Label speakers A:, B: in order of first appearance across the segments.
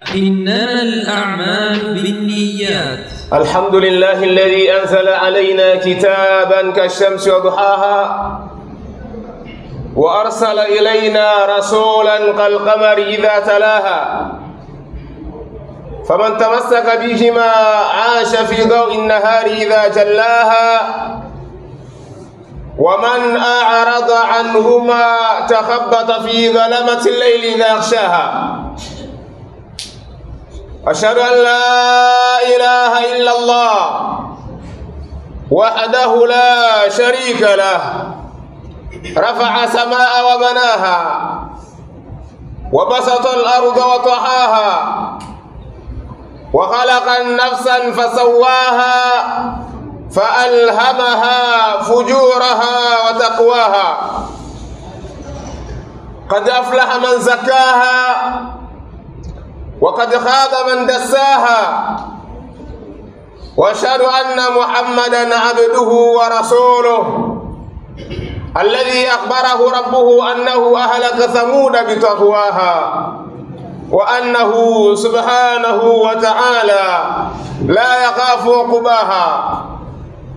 A: إنما الأعمال بالنيات.
B: الحمد لله الذي أنزل علينا كتابا كالشمس وضحاها وأرسل إلينا رسولا كالقمر إذا تلاها فمن تمسك بهما عاش في ضوء النهار إذا جلاها ومن أعرض عنهما تخبط في ظلمة الليل إذا أغشاها. أشهد أن لا إله إلا الله وحده لا شريك له رفع سماء وبناها وبسط الأرض وطحاها وخلق النفسا فسواها فألهمها فجورها وتقواها. قد أفلح من زكاها وقد خاب من دساها. وأشهد أن محمدا عبده ورسوله الذي أخبره ربه أنه أهلك ثمود بتقواها وأنه سبحانه وتعالى لا يخاف عقباها.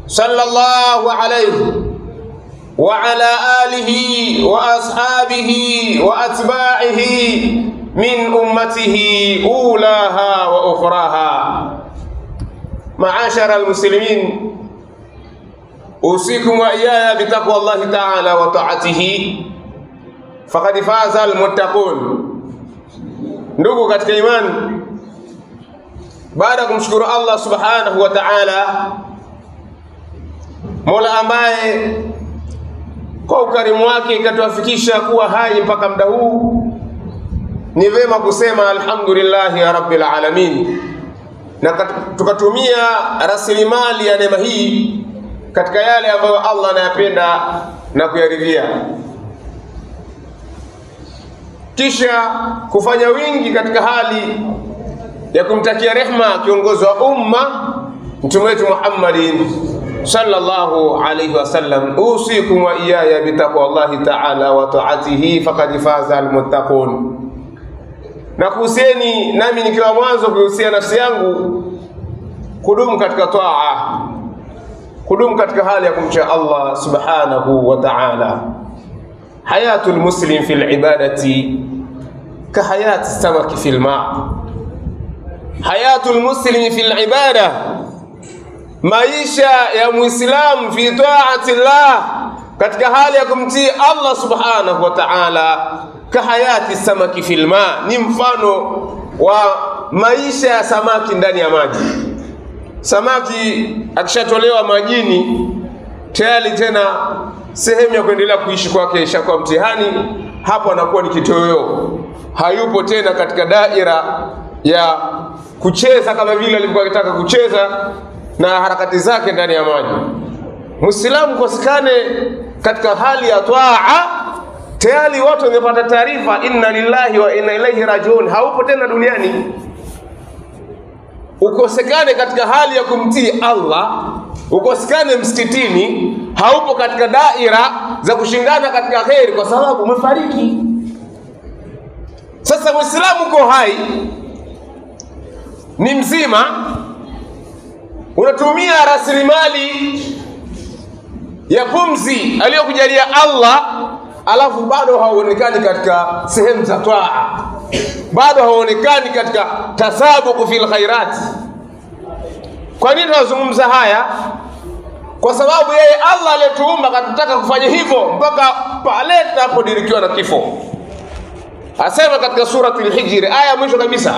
B: صلى الله عليه وعلى آله وأصحابه وأتباعه من أمته أولاها وأخراها. معاشر المسلمين، أوصيكم وإياي بتقوى الله تعالى وطاعته فقد فاز المتقون. Ndugu katika imani, baada ya kumshukuru Allah subhanahu wa ta'ala, Mola ambaye kwa ukarimu wake katuafikisha kuwa hai mpaka muda huu, ni vema kusema alhamdulillah ya rabbil alamin, na tukatumia rasilimali ya neema hii katika yale ambayo Allah anayapenda na kuyaridhia, kisha kufanya wingi katika hali ya kumtakia rehma kiongozi wa umma mtume wetu Muhammadin sallallahu alayhi wasallam. Usikum wa iyaya bitaqwallahi ta'ala wa ta'atihi faqad faza almuttaqun. Na kuhusieni nami nikiwa mwanzo kuhusia nafsi yangu kudumu katika taa, kudumu katika hali ya kumcha Allah subhanahu wa ta'ala. Hayatul muslim fil ibadati ka hayati samaki fil ma. Hayatul muslim fil ibada, maisha ya muislamu fi taati Allah, katika hali ya kumtii Allah subhanahu wa ta'ala, ka hayati samaki fil ma, ni mfano wa maisha ya samaki ndani ya maji. Samaki akishatolewa majini tayari tena sehemu ya kuendelea kuishi kwake ishakuwa mtihani. Hapo anakuwa ni kitoweo, hayupo tena katika daira ya kucheza kama vile alivyokuwa akitaka kucheza na harakati zake ndani ya maji. Muislamu kosekane katika hali ya taa, tayari watu wamepata taarifa inna lillahi wa inna ilaihi rajiun, haupo tena duniani. Ukosekane katika hali ya kumtii Allah, ukosekane msikitini, haupo katika daira za kushindana katika khairi kwa sababu umefariki. Sasa Muislamu uko hai, ni mzima, unatumia rasilimali ya pumzi aliyokujalia Allah, alafu bado hauonekani katika sehemu za taa, bado hauonekani katika tasabuku fil khairat. Kwa nini tunazungumza haya? Kwa sababu yeye Allah aliyetuumba katutaka kufanya hivyo mpaka pale tunapodirikiwa na kifo. Asema katika surati al-Hijr aya mwisho kabisa,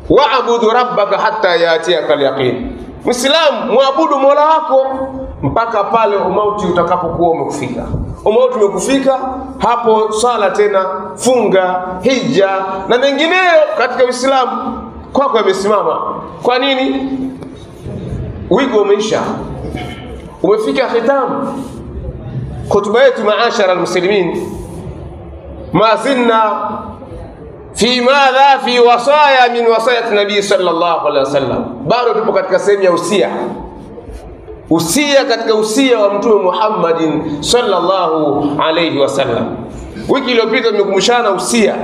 B: wa'budu rabbaka hatta yatiyaka al-yaqin. Muislamu, muabudu Mola wako mpaka pale umauti utakapokuwa umekufika. Umauti umekufika, hapo sala tena, funga, hija na mengineyo katika Uislamu kwako yamesimama. Kwa nini? Wigo umeisha, umefika khitamu. Khutba yetu maashara almuslimin, ma zinna fi madha fi wasaya min wasayati nabii sallallahu alaihi wasallam. Bado tupo katika sehemu ya usia katika usia wa mtume Muhammadin sallallahu alaihi wasallam. Wiki iliyopita tumekumbushana usia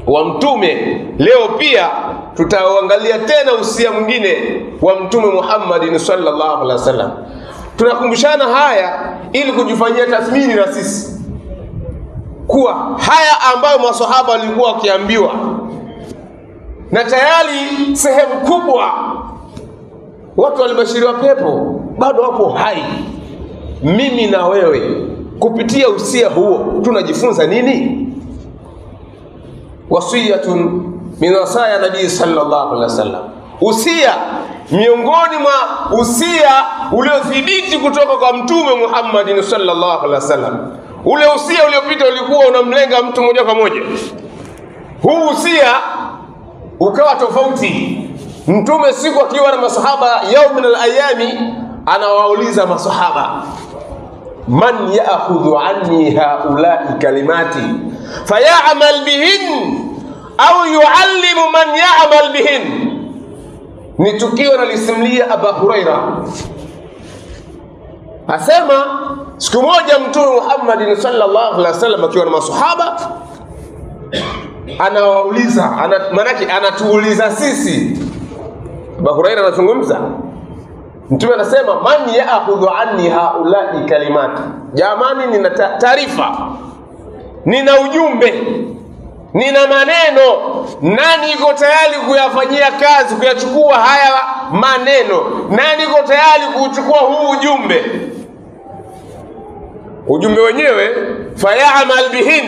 B: wa mtume. Leo pia tutaangalia tena usia mwingine wa mtume Muhammad sallallahu alaihi wasallam. Tunakumbushana haya ili kujifanyia tathmini na sisi kuwa haya ambayo maswahaba walikuwa wakiambiwa, na tayari sehemu kubwa watu walibashiriwa pepo, bado wapo hai. Mimi na wewe kupitia usia huo tunajifunza nini? Wasiyatun min wasaya nabii sallallahu alaihi wasallam, usia miongoni mwa usia uliothibiti kutoka kwa mtume Muhammad sallallahu alaihi wasallam. Ule usia uliopita ulikuwa unamlenga mtu moja kwa moja. Huu usia ukawa tofauti. Mtume siku akiwa na masahaba yaum min al-ayami anawauliza masahaba, man ya'khudhu anni haula'i kalimati fayamal bihin au yuallimu man ya'mal bihin. Ni tukio nalisimulia Abu Huraira. Asema siku moja mtume Muhammad sallallahu alaihi wasallam akiwa na masahaba anawauliza, manake anatuuliza sisi. Abu Huraira anazungumza, mtume anasema man ya'khudhu anni haula'i kalimati, jamani nina taarifa, nina ujumbe, nina maneno, nani yuko tayari kuyafanyia kazi, kuyachukua haya maneno? Nani yuko tayari kuchukua huu ujumbe? Ujumbe wenyewe fayamal bihin,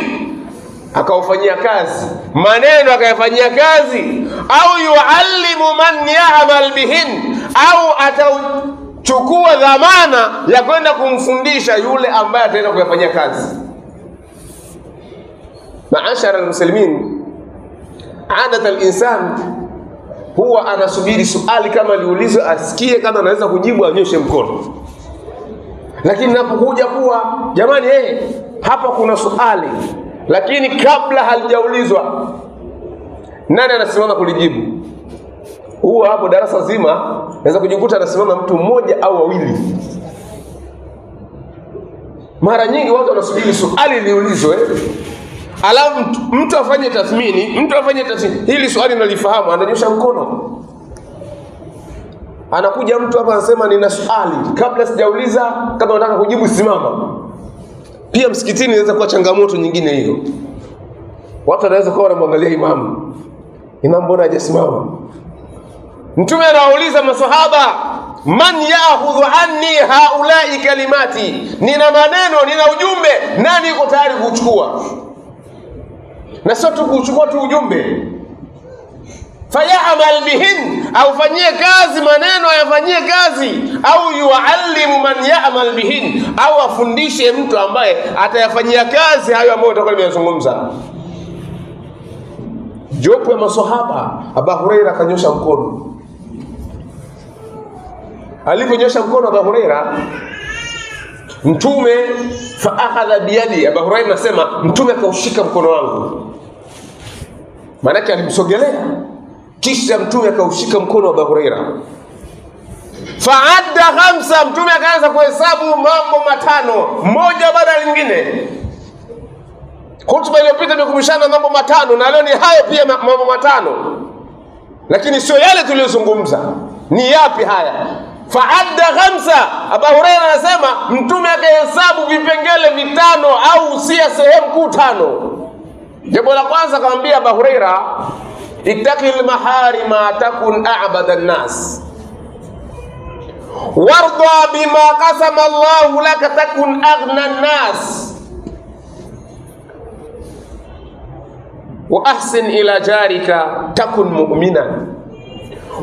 B: akaufanyia kazi, maneno akayafanyia kazi. Au yuallimu man ya'mal bihin, au atachukua dhamana ya kwenda kumfundisha yule ambaye ataenda kuyafanyia kazi. Maashara almuslimin, adat alinsan huwa anasubiri swali kama liulizwe, asikie kama anaweza kujibu, anyoshe mkono. Lakini napokuja kuwa jamani, hapa kuna swali, lakini kabla halijaulizwa nani anasimama kulijibu, huwa hapo darasa zima naweza kujikuta anasimama mtu mmoja au wawili. Mara nyingi watu wanasubiri swali liulizwe, alafu mtu afanye tathmini, hili swali nalifahamu, ananyosha mkono. Anakuja mtu hapa anasema nina swali, kabla sijauliza, kama unataka kujibu simama. Pia msikitini inaweza kuwa changamoto nyingine hiyo. Watu wanaweza kuwa wanamwangalia imamu, mbona hajasimama? Mtume anauliza masahaba, man ya'khudhu anni haula'i kalimati, nina maneno, nina ujumbe, nani yuko tayari kuchukua? Na sio tu kuchukua tu ujumbe, fayamal bihin, au fanyie kazi maneno, ayafanyie kazi. Au yuallimu man ya'mal bihin, au afundishe mtu ambaye atayafanyia kazi hayo ambayo tutakuwa nimeyazungumza. Jopo ya maswahaba, Abu Huraira akanyosha mkono. Aliponyosha mkono Abu Huraira, mtume fa akhadha biyadi, Abu Huraira anasema mtume akaushika mkono wangu. Maana yake alimsogelea, kisha mtume akaushika mkono wa Abu Huraira. Fa'adda khamsa, mtume akaanza kuhesabu mambo matano, moja baada ya lingine. Hutuba iliyopita tumekumbushana mambo matano, na leo ni hayo pia mambo matano. Lakini sio yale tuliyozungumza. Ni yapi haya? Fa'adda khamsa, Abu Huraira anasema mtume akahesabu vipengele vitano au usia sehemu kuu tano. Jambo la kwanza akamwambia Abu Huraira, ittaqil maharima takun a'bada an-nas, warda bima qasama Allahu laka takun aghna an-nas, wa ahsin ila jarika takun mu'minan,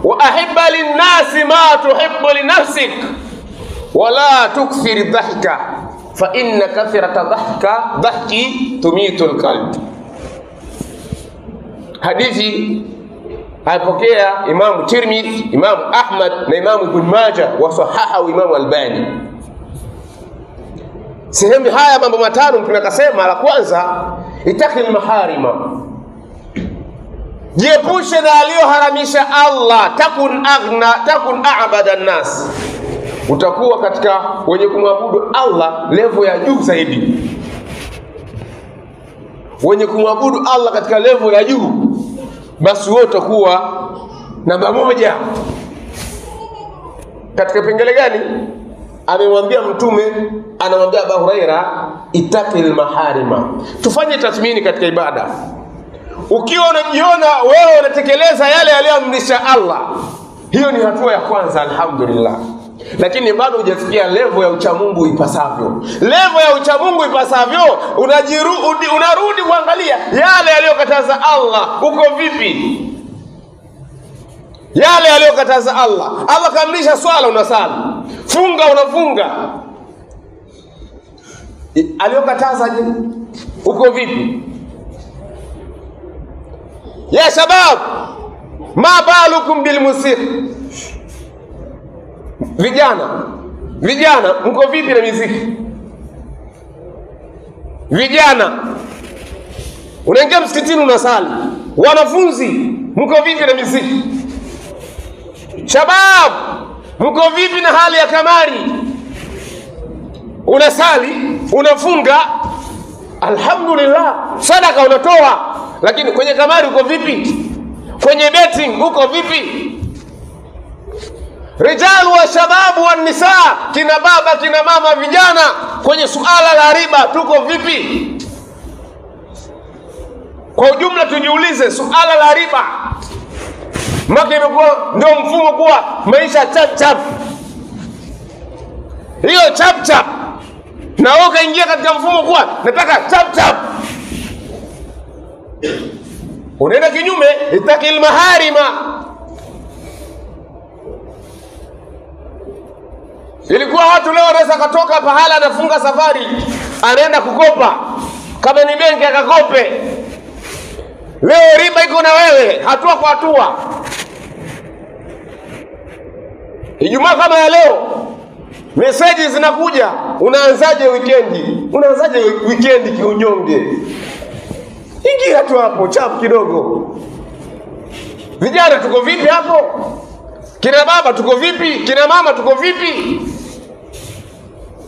B: wa ahibba lin-nasi ma tuhibbu li nafsik, wa la tukthir dhahka fa inna kathrata dhahki tumitu al-qalb. Hadithi alipokea Imam Tirmidhi, Imam Ahmad na Imam Ibn Majah, wa sahahahu Imam Albani. Sehemu haya mambo matano mtume akasema, la kwanza itakil maharima, jiepushe na aliyoharamisha Allah, takun a'bada an-nas, utakuwa katika wenye kumwabudu Allah level ya juu zaidi. wenye kumwabudu Allah katika level ya juu, basi wote watakuwa namba moja. Katika pengele gani? Amemwambia Mtume, anamwambia Abu Huraira, itakil maharima. Tufanye tathmini katika ibada. Ukiwa unajiona wewe unatekeleza yale aliyoamrisha Allah, hiyo ni hatua ya kwanza, alhamdulillah. Lakini bado hujafikia level ya uchamungu ipasavyo. Level ya uchamungu ipasavyo, unarudi kuangalia yale aliyokataza Allah, uko vipi? Yale aliyokataza Allah. Allah kaamrisha swala, unasali. Funga, unafunga. Aliyokataza je? Uko vipi? Ya shabab, ma balukum bil musik. Vijana, mko vipi na muziki? Vijana, unaingia msikitini unasali. Wanafunzi, mko vipi na muziki? Shabab, mko vipi na hali ya kamari? Unasali, unafunga, alhamdulillah, sadaka unatoa, lakini kwenye kamari uko vipi? Kwenye betting uko vipi? Rijalu wa shababu wa nisa, kina baba, kina mama, vijana, kwenye suala la riba tuko vipi? Kwa ujumla tujiulize suala la riba. Maki imekuwa ndio mfumo kuwa maisha chap. Hiyo chap. Na wewe kaingia katika mfumo kuwa nataka chap. Unaenda kinyume, itakil maharima. Ilikuwa watu leo wanaweza katoka pahala anafunga safari, anaenda kukopa. Kama ni benki akakope. Leo riba iko na wewe, hatua kwa hatua. Ijumaa kama ya leo, message zinakuja, unaanzaje weekend kiunyonge? Ingia tu hapo chapu kidogo. Vijana tuko vipi hapo? Kina baba tuko vipi? Kina mama tuko vipi?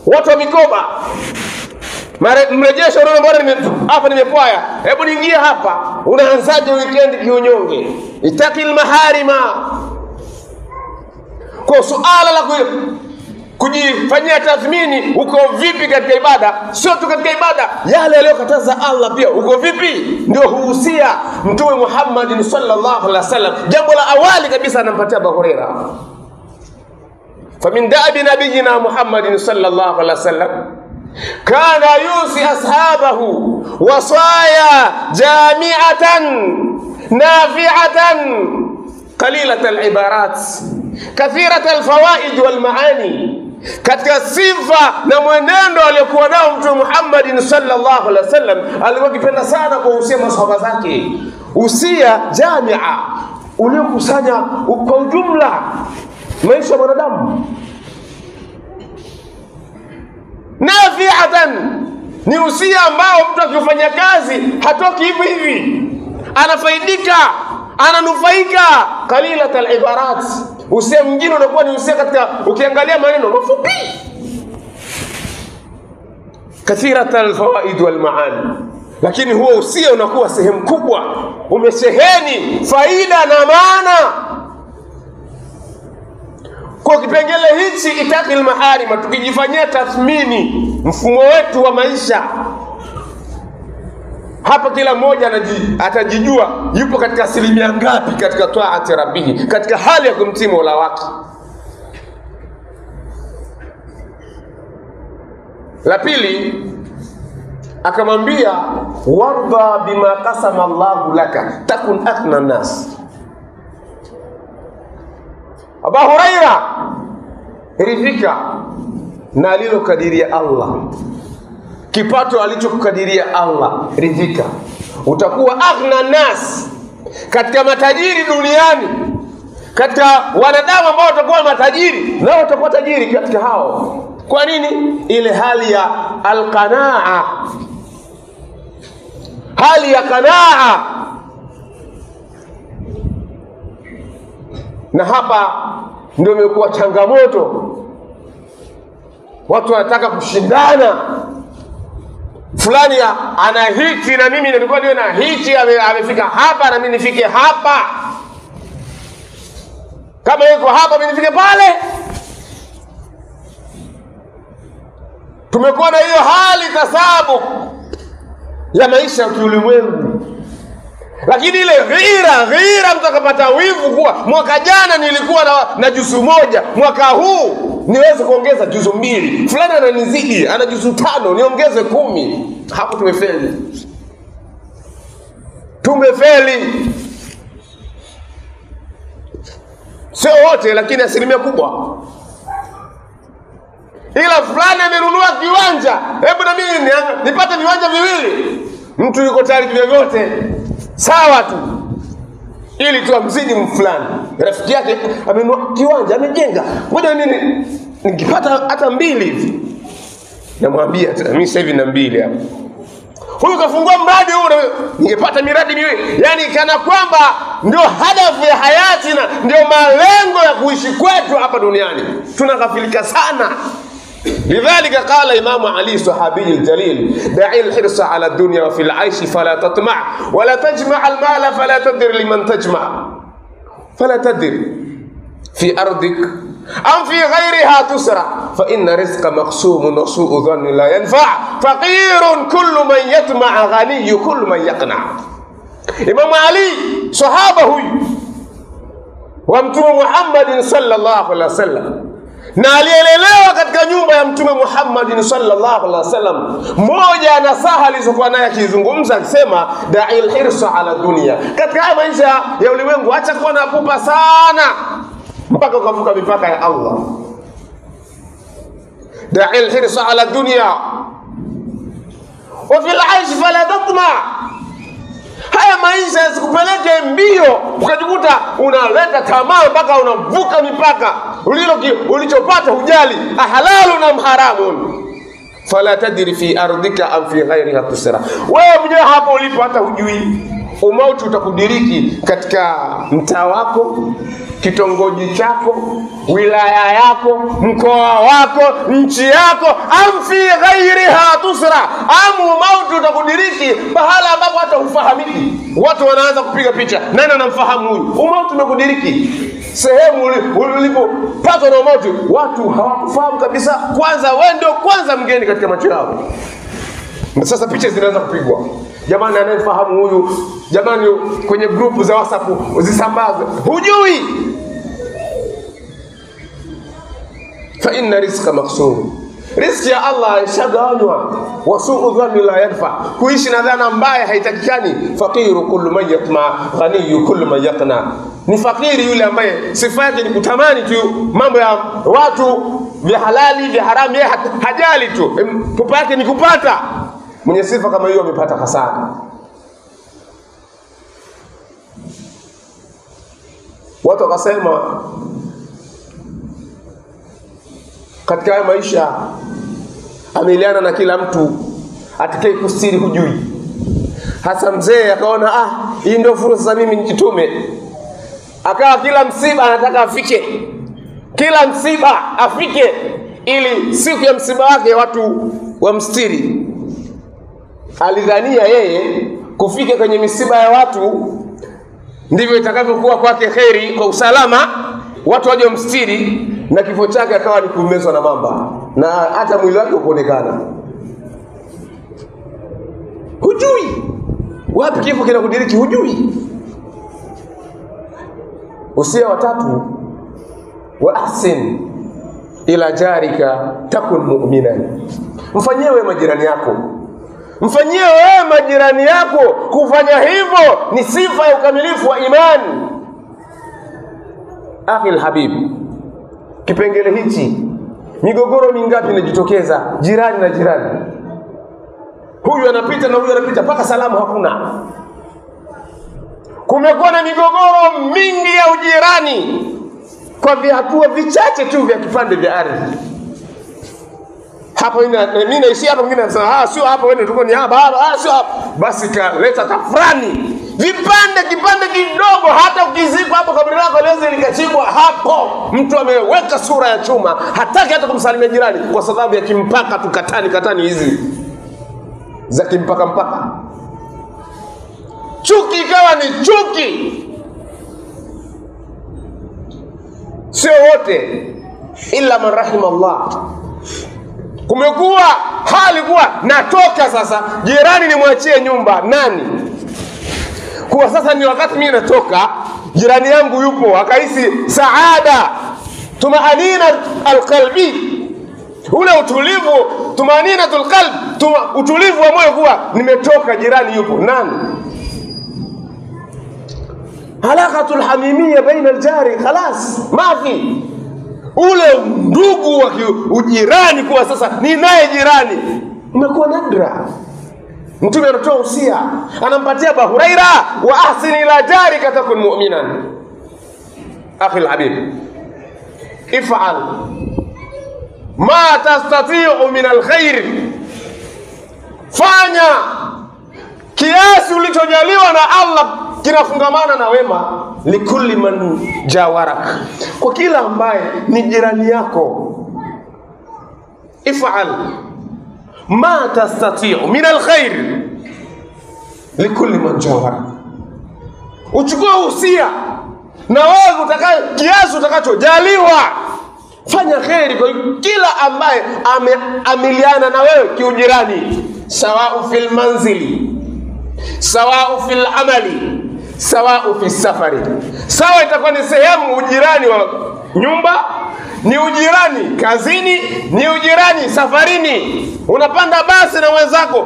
B: Watu wa mikoba, mrejesho unaona mbona hapa nimepwaya, hebu niingia hapa. Unaanzaje weekend kiunyonge? Itakil maharima. Kwa suala la kujifanyia tathmini, uko vipi katika ibada? Sio tu katika ibada, yale aliyokataza Allah pia uko vipi? Ndio huhusia Mtume Muhammad sallallahu alaihi wasallam. Jambo la awali kabisa anampatia Abu Huraira, famin da'bi nabiyina Muhammad sallallahu alaihi wasallam kana yusi ashabahu wasaya jami'atan nafi'atan qalilat al-ibarat kathirat al-fawaid wal maani. Katika sifa na mwenendo aliyokuwa nao Mtume Muhammad sallallahu alaihi wasallam, alikuwa akipenda sana kuhusia masahaba zake, usia jamia uliokusanya kwa ujumla maisha ya wanadamu. Nafi'atan ni usia ambao mtu akifanya kazi hatoki hivi, anafaidika, ananufaika. Qalilat al-ibarat, usia mwingine unakuwa ni usia katika ukiangalia maneno mafupi. Kathirat al-fawaid wal maani, lakini huo usia unakuwa sehemu kubwa, umesheheni faida na maana. Kwa kipengele hichi itakil maharima, tukijifanyia tathmini mfumo wetu wa maisha hapa, kila mmoja atajijua yupo katika asilimia ngapi katika taati rabbihi, katika hali ya kumtii Mola wake. La pili akamwambia, warda bima qasama Allahu laka takun aghna nas. Abu Huraira, ridhika na alilokadiria Allah, kipato alichokukadiria Allah, ridhika. Utakuwa aghna nas, katika matajiri duniani, katika wanadamu ambao watakuwa matajiri, na watakuwa tajiri katika hao. Kwa nini? Ile hali ya alqanaa, hali ya qanaa. Na hapa ndio imekuwa changamoto. Watu wanataka kushindana, fulani ana hichi na mimi nilikuwa niwe na hichi, amefika hapa na mimi nifike hapa. Kama yuko hapa mimi nifike pale. Tumekuwa na hiyo hali tasabu ya maisha ya kiulimwengu. Lakini ile ghira mtakapata wivu kuwa mwaka jana nilikuwa na juzu moja, mwaka huu niweze kuongeza juzu 2. Fulani ananizidi, ana juzu 5, niongeze 10. Hapo tumefeli. Tumefeli. Sio wote lakini asilimia kubwa. Ila fulani amenunua kiwanja, hebu na mimi nipate viwanja 2. Mtu yuko tayari vyovyote. Sawa tu. Ili tu amzidi fulani. Rafiki yake amenunua kiwanja, amejenga. Ngoja nini nikipata hata 2 hivi. Namwambia mimi sasa hivi na 2 hapa. Huyu kafungua mradi huu, ningepata miradi 2. Yaani kana kwamba ndio hadafu ya hayati na ndio malengo ya kuishi kwetu hapa duniani. Tunakafilika sana. لذلك قال إمام علي صحابي الجليل: دع الحرص على الدنيا وفي العيش فلا تطمع ولا تجمع المال فلا تدر لمن تجمع فلا تدر في أرضك أم في غيرها تسرع فإن رزق مقسوم وسوء ظن لا ينفع فقير كل من يطمع غني كل من يقنع. إمام علي صحابه ومتوم محمد صلى الله عليه وسلم na alielelewa katika nyumba ya Mtume Muhammad sallallahu alaihi wasallam. Moja nasaha alizokuwa naye akizungumza akisema da'il hirsa ala dunia. Katika maisha ya ulimwengu acha kuwa na pupa sana mpaka ukavuka mipaka ya Allah. Da'il hirsa ala dunia wa fil aish fala tatma. Haya maisha yasikupeleke mbio ukajikuta unaleta tamaa mpaka unavuka mipaka. Ulichopata hujali halalu na haramu. Fala tadri fi ardika am fi ghayriha tusra. Wewe mwenyewe hapo ulipo hata hujui. Umauti utakudiriki katika mtaa wako, kitongoji chako, wilaya yako, mkoa wako, nchi yako, am fi ghayriha tusra. Am umauti utakudiriki bahala ambapo hata hufahamiki. Watu wanaanza kupiga picha, nani anamfahamu huyu? Umauti umekudiriki sehemu ulipopatwa na umauti, watu hawakufahamu kabisa. Kwanza wewe ndio kwanza mgeni katika macho yao. Na sasa picha zinaanza kupigwa. Jamani anayefahamu huyu, jamani kwenye grupu za WhatsApp uzisambaze. Hujui. Fa inna rizqa maqsum. Riziki ya Allah ishagawanywa. Wasuu dhanni la yanfa. Kuishi na dhana mbaya haitakikani. Faqiru kullu man yatma, ghaniyu kullu man yaqna. Ni fakiri yule ambaye sifa yake ni kutamani tu mambo ya watu, vya halali vya haramu, yeye hajali tu. Pupa yake ni kupata. Mwenye sifa kama hiyo amepata hasara. Watu wakasema katika haya maisha ameliana na kila mtu, atakaye kustiri hujui. Hasa mzee akaona hii ndio fursa mimi nijitume. Akawa kila msiba anataka afike. Kila msiba afike ili siku ya msiba wake watu wamstiri. Alidhania yeye kufika kwenye misiba ya watu ndivyo itakavyokuwa kwake kheri, kwa usalama, watu waje mstiri, na kifo chake akawa ni kumezwa na mamba na hata mwili wake ukaonekana. Hujui wapi kifo kinakudiriki, hujui. Usia watatu: wa ahsin ila jarika takun mu'minan. Mfanyie wewe majirani yako. Mfanyie wewe majirani yako. Kufanya hivyo ni sifa ya ukamilifu wa imani. Akhil habib, kipengele hichi, migogoro mingapi inajitokeza jirani na jirani. Huyu anapita na huyu anapita, mpaka salamu hakuna. Kumekuwa na migogoro mingi ya ujirani kwa vihatua vichache tu vya kipande vya ardhi. Hapa mimi naishi hapa, mwingine anasema sio hapa, wewe tuko ni hapa, sio hapa. Basi kaleta tafrani. Kipande kidogo, hata ukizikwa hapo kaburi lako leo likachimbwa hapo. Mtu ameweka sura ya chuma, hataki hata kumsalimia jirani kwa sababu ya kimpaka tu katani hizi za kimpaka mpaka. Chuki ikawa ni chuki. Sio wote, illa man rahima Allah. Kumekuwa hali kuwa natoka sasa, jirani nimwachie nyumba nani? Kuwa sasa ni wakati mimi natoka, jirani yangu yupo, akahisi saada, tumaanina alqalbi, ule utulivu, tumaanina tulqalb, utulivu wa moyo, kuwa nimetoka, jirani yupo nani? Halaqatul hamimiyya baina aljari khalas mafi, ule ndugu wa ujirani, kuwa sasa ni naye jirani, umekuwa nadra. Mtume anatoa usia, anampatia Abu Huraira, wa ahsin ila jarika takun mu'minan. Akhi alhabib, if'al ma tastati'u min alkhair, fanya kiasi ulichojaliwa na Allah kinafungamana na wema. Likulli man jawarak, kwa kila ambaye ni jirani yako. If'al ma tastati'u min alkhair likulli man jawarak. Uchukue usia na wewe utakaye kiasi utakachojaliwa, fanya khairi kwa kila ambaye amiliana na wewe kiujirani. Sawa'u fil manzili, sawa'u fil amali, sawa'u fis safari. Sawa itakuwa ni sehemu ujirani wa nyumba, ni ujirani kazini, ni ujirani safarini. Unapanda basi na wenzako,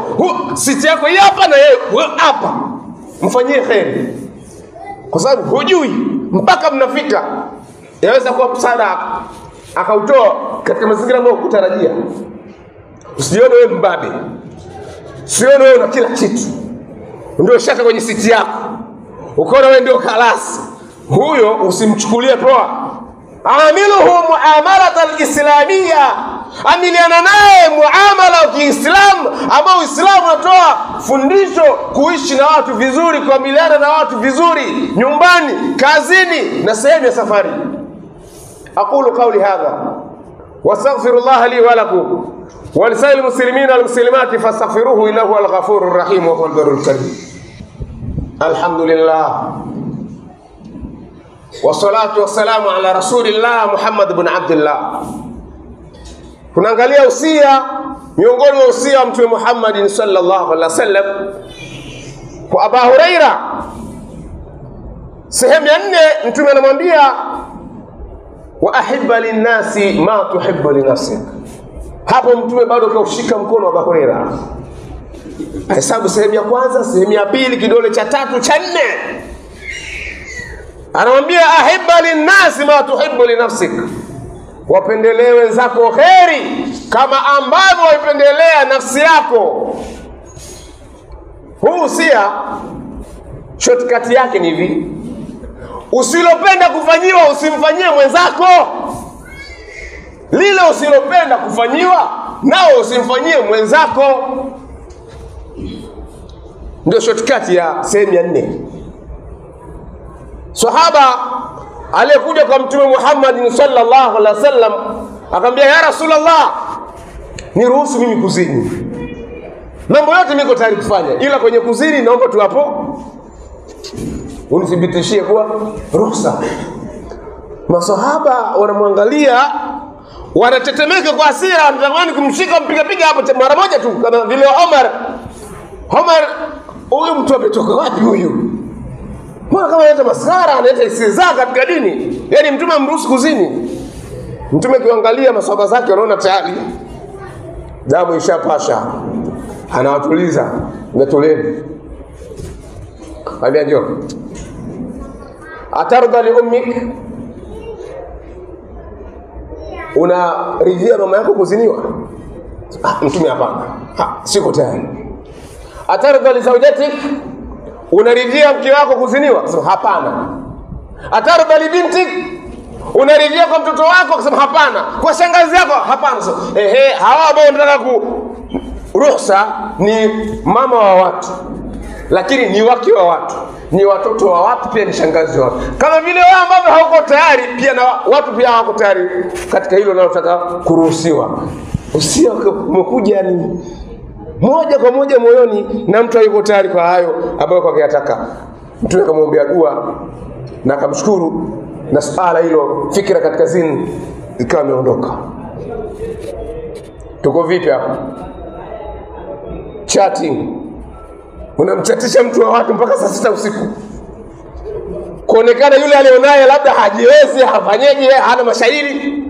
B: siti yako hapa na yeye hapa, mfanyie khairi, kwa sababu hujui mpaka mnafika, yaweza kuwa msaada akautoa katika mazingira ambayo hukutarajia. Usijione wewe mbabe, usione wewe una kila kitu, ndio shaka kwenye siti yako, ukaona wewe ndio kalasi. Huyo usimchukulie poa. Amiluhu muamalat alislamia, amiliana naye muamala wa Kiislamu ambao Uislamu unatoa fundisho kuishi na watu vizuri, kuamiliana na watu vizuri nyumbani, kazini na sehemu ya safari. Aqulu qawli hadha wastaghfirullah li wa lakum wa lisa'il muslimina wal muslimati fastaghfiruhu innahu huwal ghafurur rahim wa huwal barrul karim. Alhamdulillah wassalatu wassalamu ala rasulillah Muhammad ibn Abdullah. Tunaangalia usia, miongoni mwa usia wa Mtume Muhammad sallallahu alaihi wasallam kwa Abu Huraira. Sehemu ya 4, Mtume anamwambia wa ahibba linnasi ma tuhibbu linafsik. Hapo Mtume bado kaushika mkono wa Abu Huraira, hesabu sehemu ya kwanza, sehemu ya pili, kidole cha 3 cha 4. Anamwambia ahibba linnasi ma tuhibbu linafsik, wapendelee wenzako kheri kama ambavyo waipendelea nafsi yako. Huu usia shortcut yake ni hivi: usilopenda kufanyiwa usimfanyie mwenzako, lile usilopenda kufanyiwa nao usimfanyie mwenzako. Ndio shortcut ya sehemu ya 4. Sahaba aliyekuja kwa Mtume Muhammad sallallahu alaihi wasallam akamwambia, ya Rasulullah, niruhusu mimi kuzini. Mambo yote niko tayari kufanya, ila kwenye kuzini naomba tu hapo unithibitishie kwa ruhusa. Masahaba wanamwangalia, wanatetemeka kwa hasira, wanatamani kumshika mpiga hapo mara moja tu, kama vile Omar, huyu mtu ametoka wapi huyu? Mbona kama analeta maskhara, analeta istihza katika dini? Yaani Mtume amruhusu kuzini. Mtume kiangalia masahaba zake, wanaona tayari damu ishapasha, anawatuliza, ngetoleni. Ambia njoo, atarda li ummik, unaridhia mama yako kuziniwa? Mtume hapana, siko tayari. Atarda li zawjatik, unaridhia mke wako kuziniwa? Akasema hapana. Atarda li bintik, unaridhia kwa mtoto wako? Akasema hapana. Kwa shangazi yako? Hapana. So, hawa ambao wanataka ruhusa ni mama wa watu, lakini ni wake wa watu, ni watoto wa watu, pia ni shangazi wa watu. Kama vile wao ambao hawako tayari, pia na watu pia hawako tayari katika hilo linalotaka kuruhusiwa. Usia umekuja ni moja kwa moja moyoni, na mtu yuko tayari kwa hayo ambayo kwa kuyataka. Mtume akamwombea dua na akamshukuru, na suala hilo, fikra katika zini ikawa imeondoka. Tuko vipi hapa? Chatting, unamchatisha mtu wa watu mpaka saa 6 usiku, kuonekana yule alionaye labda hajiwezi, hafanyeje, hana mashairi,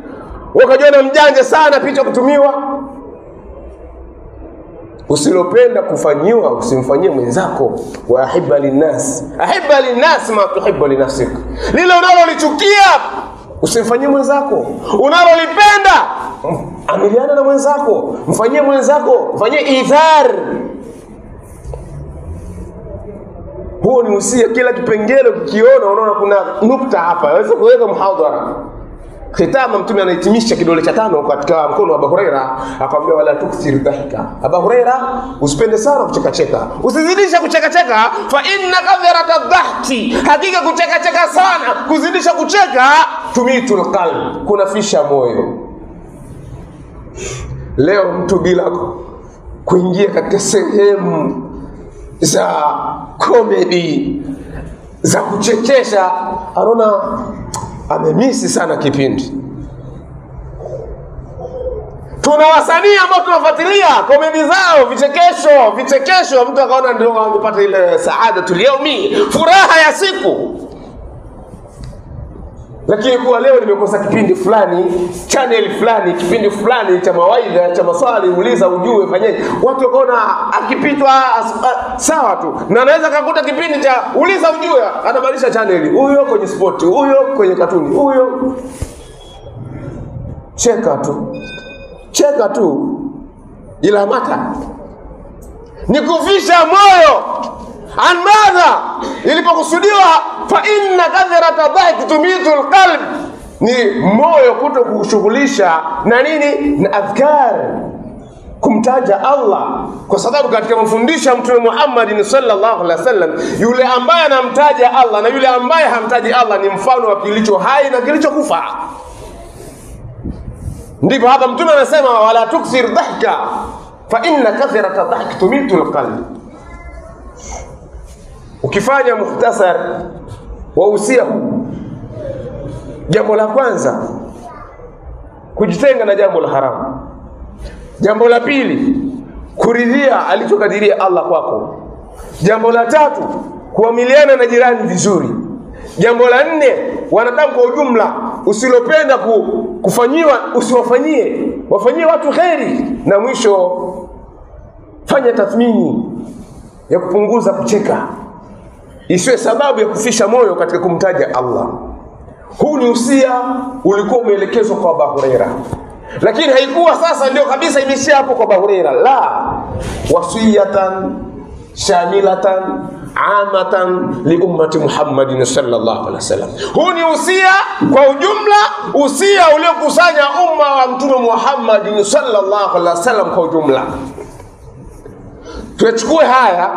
B: wakajiona mjanja sana, picha kutumiwa. Usilopenda kufanyiwa usimfanyie mwenzako. Wa ahibba linnas, ahibba linnas ma tuhibbu li nafsik. Lile unalolichukia usimfanyie mwenzako, unalolipenda amiliana na mwenzako, mfanyie mwenzako, mfanyie idhar. Huo ni usia. Kila kipengele ukiona unaona kuna nukta hapa, waweza kuweka muhadhara. Khitama, Mtume anahitimisha kidole cha 5 katika mkono wa Abu Huraira, akamwambia wala tukthir dhahika. Abu Huraira, usipende sana kucheka cheka, usizidisha kucheka cheka, fa inna kathrata dhahki, hakika kucheka cheka sana, kuzidisha kucheka, tumitul qalb, kunafisha moyo. Leo mtu bila kuingia katika sehemu za comedy za kuchekesha anaona amemisi sana kipindi. Tuna wasanii ambao tunafuatilia komedi zao, vichekesho, mtu akaona ndio amepata ile saada tuliyomi, furaha ya siku. Lakini kwa leo nimekosa kipindi fulani, channel fulani, kipindi fulani cha mawaidha, cha maswali, uliza ujue, fanyaje, watu wakaona akipitwa sawa tu, na anaweza kukuta kipindi cha uliza ujue, anabadilisha channel, huyo kwenye sport, huyo kwenye katuni, huyo. Cheka tu ila mata ni kufisha moyo. Anmadha ilipokusudiwa fa inna kathrata dhahik tumitul qalb, ni moyo kuto kushughulisha na nini, na adhkar, kumtaja Allah. Kwa sababu katika mafundisho ya Mtume Muhammad sallallahu alaihi wasallam, yule ambaye anamtaja Allah na yule ambaye hamtaji Allah ni mfano wa kilicho hai na kilichokufa. Ndipo hapa Mtume anasema wala tukthir dhahka fa inna kathrata dhahik tumitul qalb. Ukifanya mukhtasar wa usia huu, jambo la kwanza kujitenga na jambo la haramu. Jambo la pili kuridhia alichokadiria Allah kwako. Jambo la tatu kuamiliana na jirani vizuri. Jambo la 4 wanadamu kwa ujumla usilopenda kufanyiwa usiwafanyie, wafanyie watu kheri. Na mwisho fanya tathmini ya kupunguza kucheka, isiwe sababu ya kufisha moyo katika kumtaja Allah. Huu ni usia ulikuwa umeelekezwa kwa Abu Huraira, lakini haikuwa sasa ndio kabisa imeishia hapo kwa Abu Huraira. La, wasiyatan shamilatan amatan li ummati Muhammadin sallallahu alaihi wasallam. Huu ni usia kwa ujumla, usia uliokusanya umma wa Mtume Muhammadin sallallahu alaihi wasallam kwa ujumla. Tuchukue haya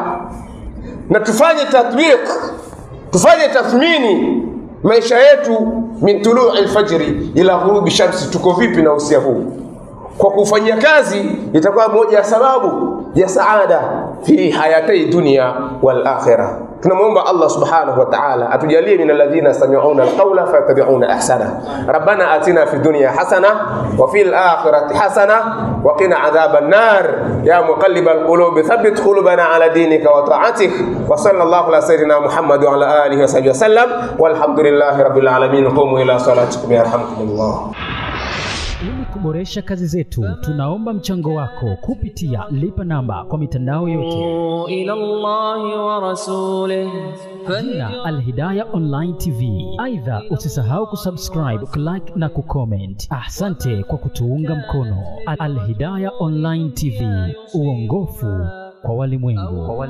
B: na tufanye tatbiq, tufanye tathmini maisha yetu min tulu'i al-fajri ila ghurubi shamsi. Tuko vipi na usia huu? Kwa kufanyia kazi itakuwa moja ya sababu ya saada fi hayati dunia wal akhirah. Tunamuomba Allah subhanahu wa ta'ala atujalie min alladhina sami'una al-qawla fayattabi'una ahsana. Rabbana atina fid dunya hasana wa fil akhirati hasana wa qina adhaban nar. Ya muqallibal qulub thabbit qulubana ala dinika wa ta'atik. Wa sallallahu ala sayyidina Muhammad wa ala alihi wa sahbihi wasallam. Walhamdulillahi rabbil alamin. Qumu ila salatikum yarhamkumullah.
C: Ili kuboresha kazi zetu, tunaomba mchango wako kupitia lipa namba kwa mitandao yote.
A: ila Allah wa rasulih
C: Jina Al-Hidayah Online TV. Aidha, usisahau kusubscribe, kulike na kucomment. Asante kwa kutuunga mkono. Al-Hidayah Online TV, uongofu kwa walimwengu.